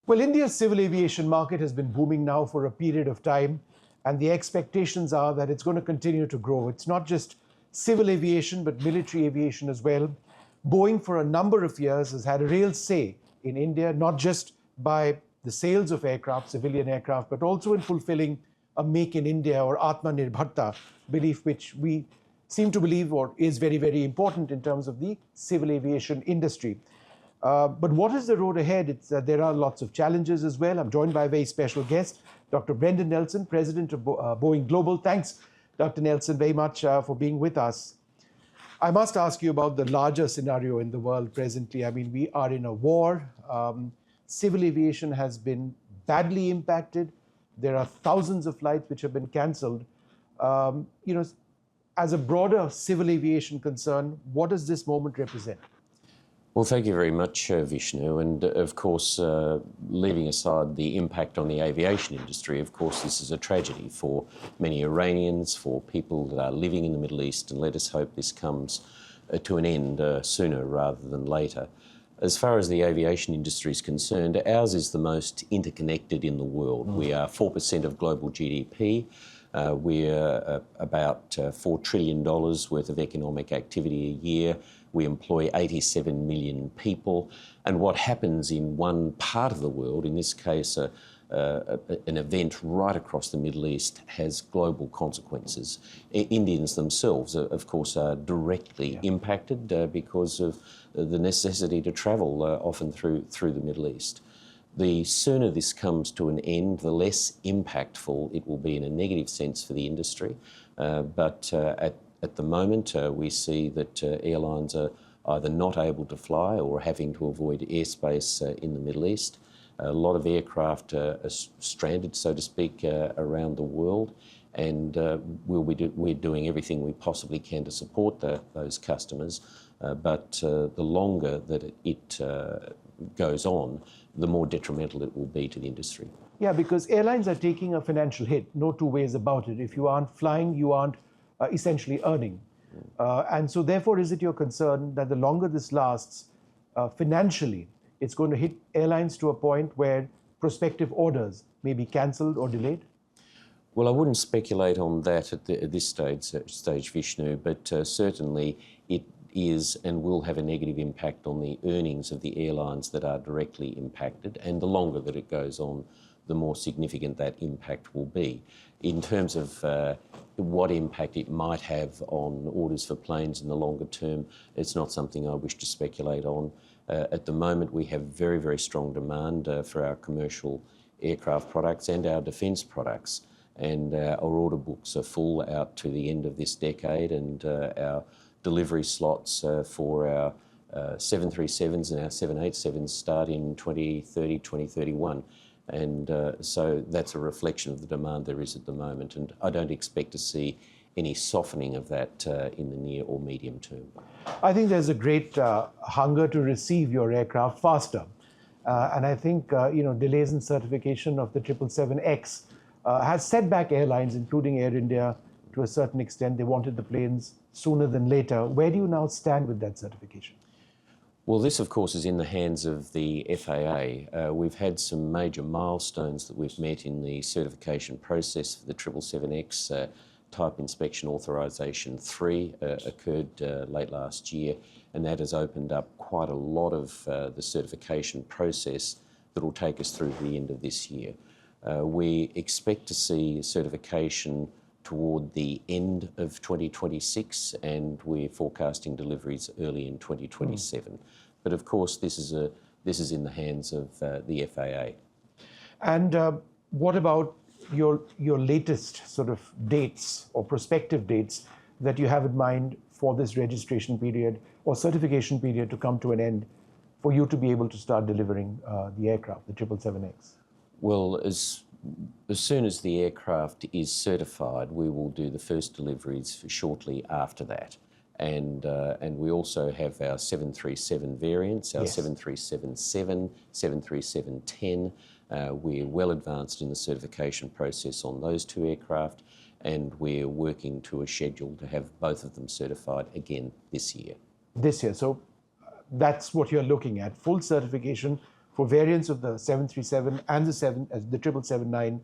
Well, India's civil aviation market has been booming now for a period of time, and the expectations are that it's going to continue to grow. It's not just civil aviation, but military aviation as well. Boeing, for a number of years, has had a real say in India, not just by the sales of aircraft, civilian aircraft, but also in fulfilling a Make in India or Atmanirbharta belief, which we seem to believe or is very, very important in terms of the civil aviation industry. But what is the road ahead? There are lots of challenges as well. I'm joined by a very special guest, Dr. Brendan Nelson, President of Boeing Global. Thanks, Dr. Nelson, very much for being with us. I must ask you about the larger scenario in the world presently. I mean, we are in a war. Civil aviation has been badly impacted. There are thousands of flights which have been cancelled. As a broader civil aviation concern, what does this moment represent? Well, thank you very much, Vishnu. And of course, leaving aside the impact on the aviation industry, of course, this is a tragedy for many Iranians, for people that are living in the Middle East, and let us hope this comes to an end sooner rather than later. As far as the aviation industry is concerned, ours is the most interconnected in the world. We are 4% of global GDP. We're about $4 trillion worth of economic activity a year. We employ 87 million people. And what happens in one part of the world, in this case an event right across the Middle East, has global consequences. Indians themselves, of course, are directly impacted because of the necessity to travel often through the Middle East. The sooner this comes to an end, the less impactful it will be in a negative sense for the industry. But at the moment, we see that airlines are either not able to fly or having to avoid airspace in the Middle East. A lot of aircraft are stranded, so to speak, around the world, and we're doing everything we possibly can to support those customers. But the longer that it goes on, the more detrimental it will be to the industry. Yeah, because airlines are taking a financial hit, no two ways about it. If you aren't flying, you aren't essentially earning. And so therefore, is it your concern that the longer this lasts, financially, it's going to hit airlines to a point where prospective orders may be cancelled or delayed? Well, I wouldn't speculate on that at this stage, Vishnu, but certainly it is and will have a negative impact on the earnings of the airlines that are directly impacted, and the longer that it goes on, the more significant that impact will be. In terms of what impact it might have on orders for planes in the longer term, it's not something I wish to speculate on. At the moment, we have very, very strong demand for our commercial aircraft products and our defence products, and our order books are full out to the end of this decade, and our delivery slots for our 737s and our 787s start in 2030, 2031. And so that's a reflection of the demand there is at the moment, and I don't expect to see any softening of that in the near or medium term. I think there's a great hunger to receive your aircraft faster. And I think delays in certification of the 777X has set back airlines, including Air India, to a certain extent. They wanted the planes sooner than later. Where do you now stand with that certification? Well, this, of course, is in the hands of the FAA. We've had some major milestones that we've met in the certification process for the 777X. Type Inspection Authorisation 3 occurred late last year, and that has opened up quite a lot of the certification process that will take us through to the end of this year. We expect to see certification toward the end of 2026, and we're forecasting deliveries early in 2027. But of course, this is in the hands of the FAA. And what about your latest sort of dates or prospective dates that you have in mind for this registration period or certification period to come to an end for you to be able to start delivering the aircraft, the 777X? Well, as soon as the aircraft is certified, we will do the first deliveries shortly after that. And we also have our 737 variants, our 737-7, 737-10. We're well advanced in the certification process on those two aircraft, and we're working to a schedule to have both of them certified again this year. This year. So that's what you're looking at, full certification for variants of the 737 and the 777-9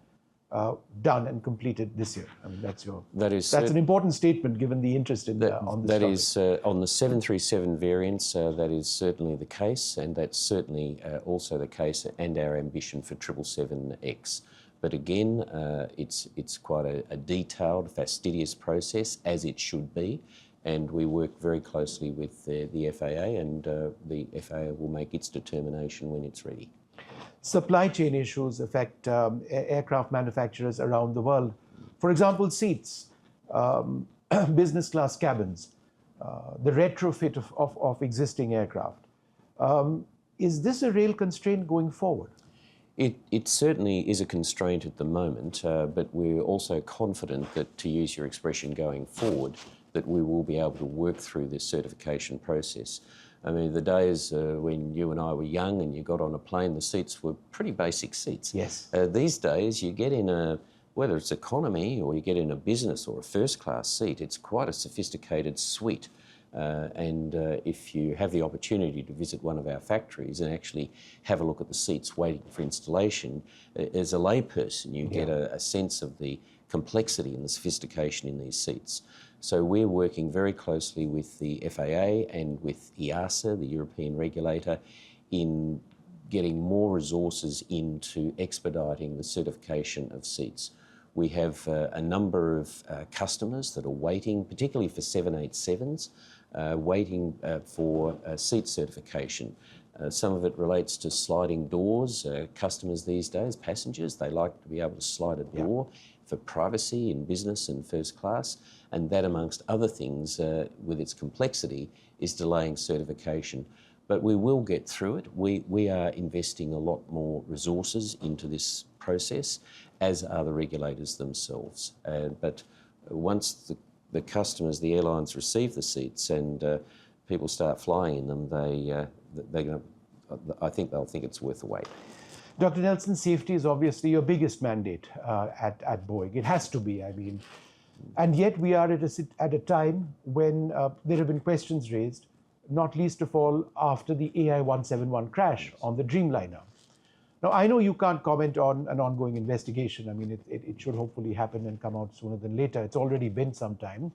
done and completed this year. I mean, that's an important statement given the interest in on this That topic. is on the 737 variants. That is certainly the case, and that's certainly also the case, and our ambition for 777X. But again, it's quite a detailed, fastidious process, as it should be, and we work very closely with the FAA, and the FAA will make its determination when it's ready. Supply chain issues affect aircraft manufacturers around the world. For example, seats, business class cabins, the retrofit of existing aircraft. Is this a real constraint going forward? It certainly is a constraint at the moment, but we're also confident that, to use your expression, going forward, that we will be able to work through this certification process. I mean, the days when you and I were young and you got on a plane, the seats were pretty basic seats. Yes. These days, you get in whether it's economy or you get in a business or a first class seat, it's quite a sophisticated suite. And if you have the opportunity to visit one of our factories and actually have a look at the seats waiting for installation, as a layperson, you get a sense of the complexity and the sophistication in these seats. So we're working very closely with the FAA and with EASA, the European regulator, in getting more resources into expediting the certification of seats. We have a number of customers that are waiting, particularly for 787s, waiting for seat certification. Some of it relates to sliding doors. Customers these days, passengers, they like to be able to slide a door for privacy in business and first class, and that, amongst other things, with its complexity, is delaying certification. But we will get through it. We are investing a lot more resources into this process, as are the regulators themselves. But once the customers, the airlines, receive the seats and people start flying in them, I think they'll think it's worth the wait. Dr. Nelson, safety is obviously your biggest mandate at Boeing. It has to be, I mean. And yet we are at a time when there have been questions raised, not least of all after the AI-171 crash on the Dreamliner. Now, I know you can't comment on an ongoing investigation. I mean, it should hopefully happen and come out sooner than later. It's already been some time.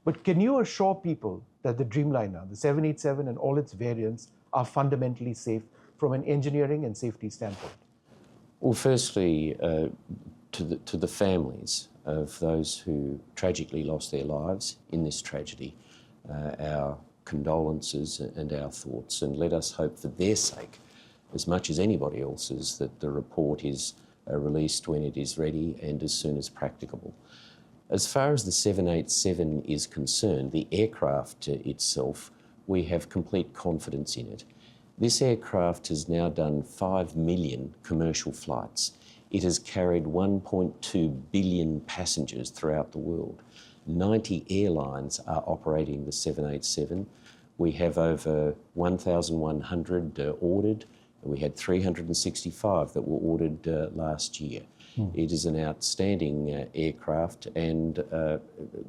But can you assure people that the Dreamliner, the 787 and all its variants, are fundamentally safe from an engineering and safety standpoint? Well, firstly, to the families of those who tragically lost their lives in this tragedy, our condolences and our thoughts, and let us hope for their sake, as much as anybody else's, that the report is released when it is ready and as soon as practicable. As far as the 787 is concerned, the aircraft itself, we have complete confidence in it. This aircraft has now done 5 million commercial flights. It has carried 1.2 billion passengers throughout the world. 90 airlines are operating the 787. We have over 1,100 ordered. We had 365 that were ordered last year. It is an outstanding aircraft, and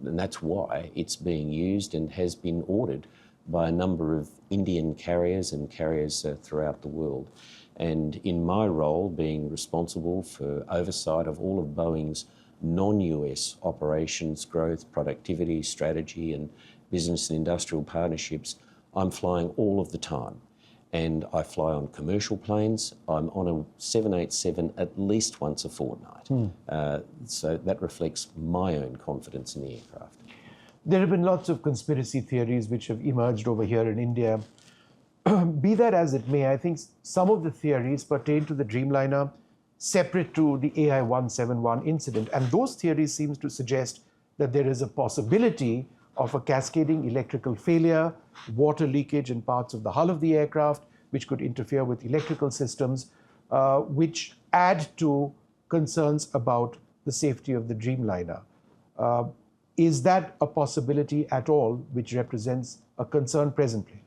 that's why it's being used and has been ordered by a number of Indian carriers and carriers throughout the world. And in my role, being responsible for oversight of all of Boeing's non-US operations, growth, productivity, strategy, and business and industrial partnerships, I'm flying all of the time. And I fly on commercial planes. I'm on a 787 at least once a fortnight. So that reflects my own confidence in the aircraft. There have been lots of conspiracy theories which have emerged over here in India. Be that as it may, I think some of the theories pertain to the Dreamliner separate to the AI-171 incident. And those theories seem to suggest that there is a possibility of a cascading electrical failure, water leakage in parts of the hull of the aircraft, which could interfere with electrical systems, which add to concerns about the safety of the Dreamliner. Is that a possibility at all, which represents a concern presently?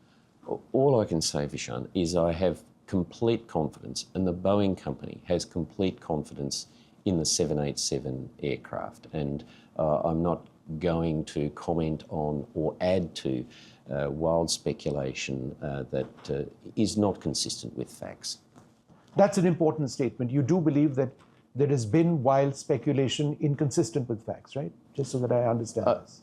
All I can say, Vishan, is I have complete confidence, and the Boeing company has complete confidence in the 787 aircraft. And I'm not going to comment on or add to wild speculation that is not consistent with facts. That's an important statement. You do believe that there has been wild speculation inconsistent with facts, right? Just so that I understand this.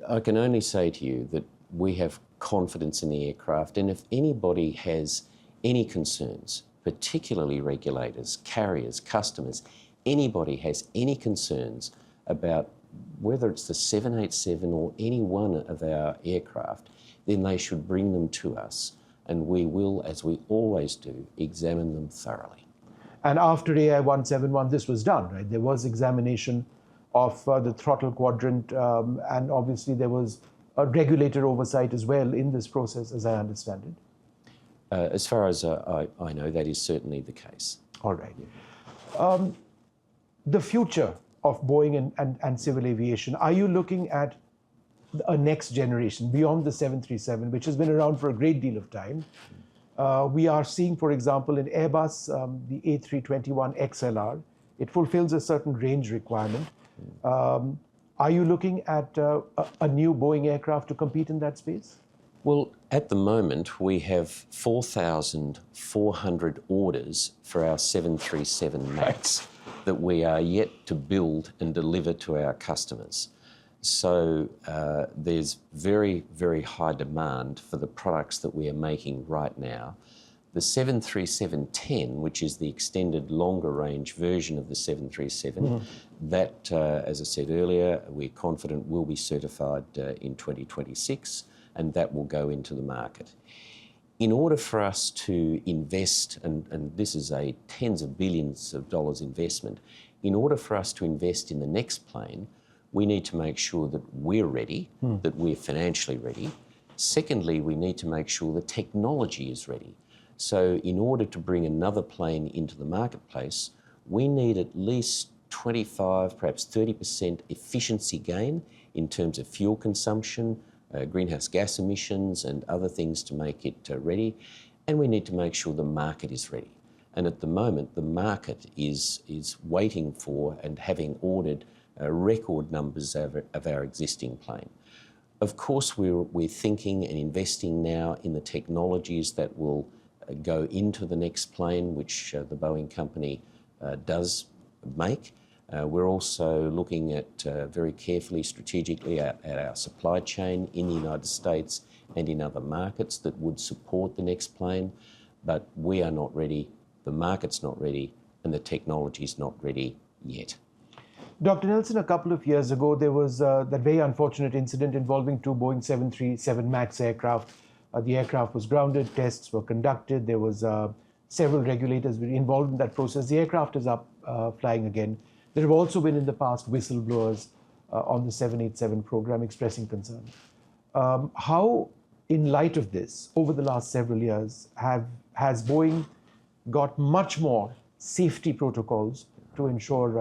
I can only say to you that we have confidence in the aircraft, and if anybody has any concerns, particularly regulators, carriers, customers, anybody has any concerns about whether it's the 787 or any one of our aircraft, then they should bring them to us, and we will, as we always do, examine them thoroughly. And after AI 171, this was done, right? There was examination of the throttle quadrant, and obviously there was a regulator oversight as well in this process, as I understand it. As far as I know, that is certainly the case. All right. The future of Boeing and civil aviation, are you looking at a next generation beyond the 737, which has been around for a great deal of time? We are seeing, for example, in Airbus, the A321XLR. It fulfills a certain range requirement. Are you looking at a new Boeing aircraft to compete in that space? Well, at the moment, we have 4,400 orders for our 737 MAX that we are yet to build and deliver to our customers. So there's very, very high demand for the products that we are making right now. The 737-10, which is the extended longer range version of the 737, that, as I said earlier, we're confident will be certified in 2026, and that will go into the market. In order for us to invest, and this is a tens of billions of dollars investment, in order for us to invest in the next plane, we need to make sure that we're ready, that we're financially ready. Secondly, we need to make sure the technology is ready. So in order to bring another plane into the marketplace, we need at least 25, perhaps 30% efficiency gain in terms of fuel consumption, greenhouse gas emissions and other things to make it ready. And we need to make sure the market is ready. And at the moment, the market is waiting for and having ordered record numbers of our existing plane. Of course, we're thinking and investing now in the technologies that will go into the next plane, which the Boeing company does make. We're also looking at very carefully, strategically at our supply chain in the United States and in other markets that would support the next plane. But we are not ready, the market's not ready, and the technology's not ready yet. Dr. Nelson, a couple of years ago, there was that very unfortunate incident involving two Boeing 737 MAX aircraft. The aircraft was grounded, tests were conducted, there was several regulators were involved in that process. The aircraft is up flying again. There have also been in the past whistleblowers on the 787 program expressing concern. How, in light of this, over the last several years, has Boeing got much more safety protocols to ensure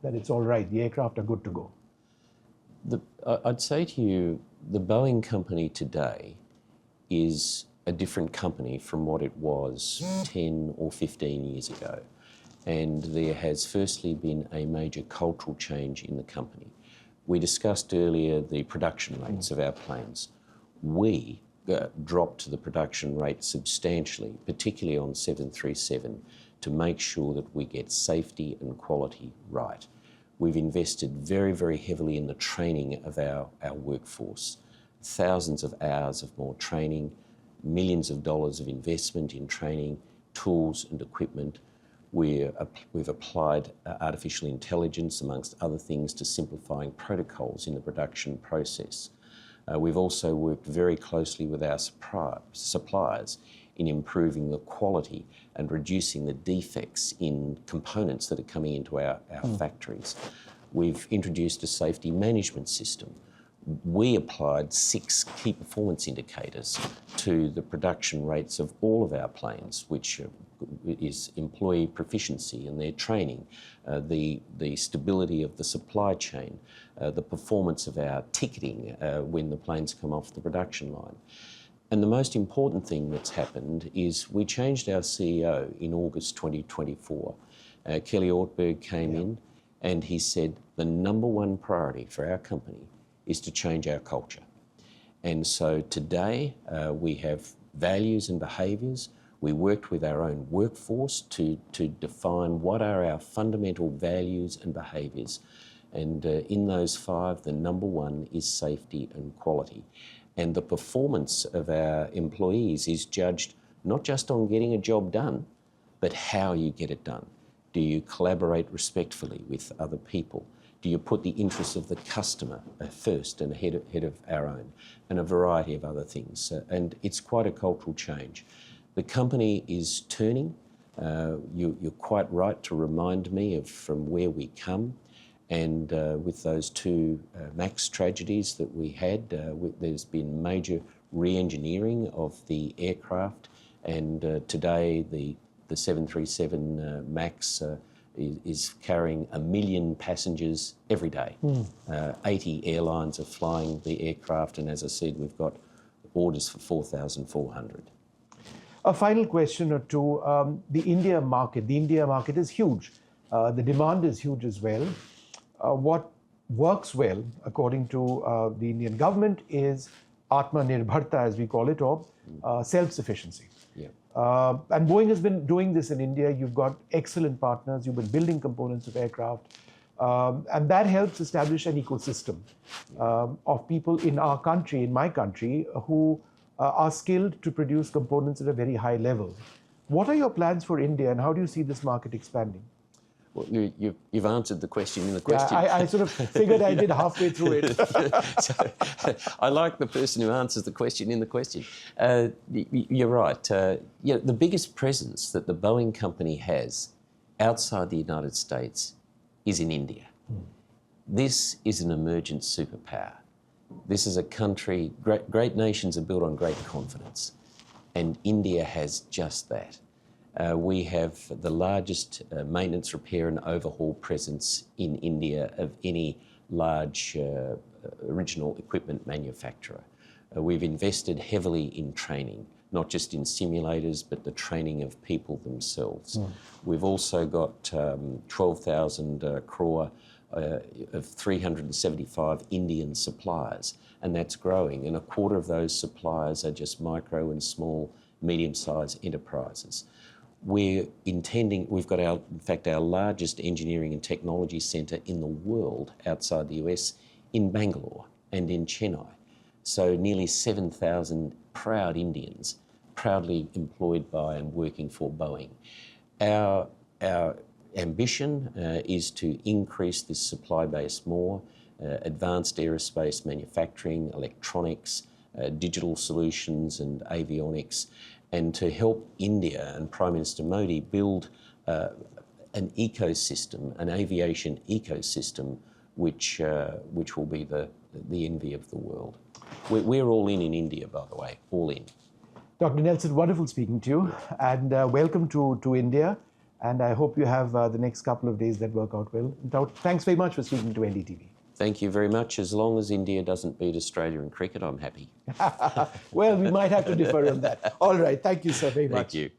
that it's all right, the aircraft are good to go? I'd say to you, the Boeing company today is a different company from what it was 10 or 15 years ago. And there has firstly been a major cultural change in the company. We discussed earlier the production rates of our planes. We dropped the production rate substantially, particularly on 737, to make sure that we get safety and quality right. We've invested very, very heavily in the training of our workforce. Thousands of hours of more training, millions of dollars of investment in training, tools and equipment. We've applied artificial intelligence, amongst other things, to simplifying protocols in the production process. We've also worked very closely with our suppliers in improving the quality and reducing the defects in components that are coming into our factories. We've introduced a safety management system. We applied 6 key performance indicators to the production rates of all of our planes, which is employee proficiency and their training, the stability of the supply chain, the performance of our ticketing when the planes come off the production line. And the most important thing that's happened is we changed our CEO in August 2024. Kelly Ortberg came in and he said the number one priority for our company is to change our culture. And so today we have values and behaviours. We worked with our own workforce to define what are our fundamental values and behaviours. And in those 5, the number 1 is safety and quality. And the performance of our employees is judged not just on getting a job done, but how you get it done. Do you collaborate respectfully with other people? Do you put the interests of the customer first and ahead of our own? And a variety of other things. And it's quite a cultural change. The company is turning. You're quite right to remind me from where we come. And with those 2 MAX tragedies that we had, there's been major re-engineering of the aircraft. And today the 737 MAX is carrying 1 million passengers every day. 80 airlines are flying the aircraft, and as I said, we've got orders for 4,400. A final question or two. The India market is huge. The demand is huge as well. What works well, according to the Indian government, is Atmanirbharta, as we call it, or self-sufficiency. Yeah. And Boeing has been doing this in India. You've got excellent partners. You've been building components of aircraft. And that helps establish an ecosystem of people in our country, in my country, who are skilled to produce components at a very high level. What are your plans for India, and how do you see this market expanding? Well, you've answered the question in the question. Yeah, I sort of figured I did halfway through it. So, I like the person who answers the question in the question. You're right. The biggest presence that the Boeing company has outside the United States is in India. This is an emergent superpower. This is a country, great nations are built on great confidence, and India has just that. We have the largest maintenance, repair and overhaul presence in India of any large original equipment manufacturer. We've invested heavily in training, not just in simulators, but the training of people themselves. We've also got 12,000 crore of 375 Indian suppliers, and that's growing. And a quarter of those suppliers are just micro and small, medium-sized enterprises. We've got in fact, our largest engineering and technology centre in the world outside the US in Bangalore and in Chennai. So nearly 7,000 proud Indians, proudly employed by and working for Boeing. Our ambition is to increase this supply base more, advanced aerospace manufacturing, electronics, digital solutions and avionics, and to help India and Prime Minister Modi build an ecosystem, an aviation ecosystem, which will be the envy of the world. We're all in India, by the way, all in. Dr. Nelson, wonderful speaking to you, and welcome to India. And I hope you have the next couple of days that work out well. Thanks very much for speaking to NDTV. Thank you very much. As long as India doesn't beat Australia in cricket, I'm happy. Well, we might have to differ on that. All right. Thank you, sir, very much. Thank you.